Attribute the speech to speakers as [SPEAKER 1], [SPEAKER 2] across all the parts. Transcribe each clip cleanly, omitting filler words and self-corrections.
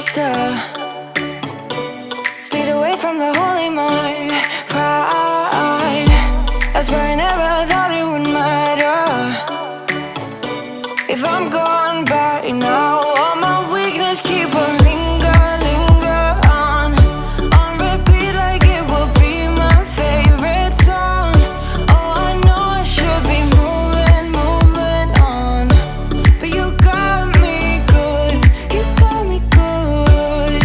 [SPEAKER 1] used to speed away from the holy mind. Pride, I swear I never thought it would matter if I'm gone by now. All my weakness keep on linger on repeat like it will be my favorite song. Oh, I know I should be moving on, but you got me good, you got me good.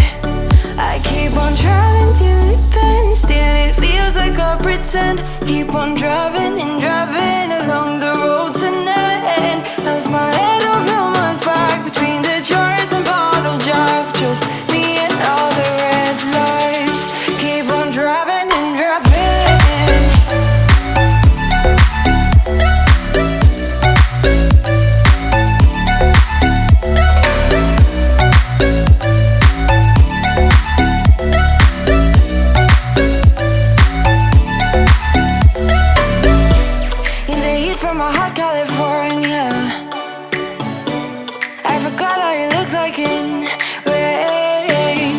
[SPEAKER 1] I keep on driving till it bends, still it feels like I pretend. Keep on driving and driving along the road to never end. Lost my head over my back between the jars and bottle jack. Just me and all the red lights. Keep on driving and driving. In the heat from a hot California, I forgot how you looked like in rain.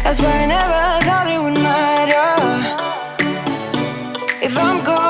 [SPEAKER 1] I swear I never thought it would matter if I'm gone.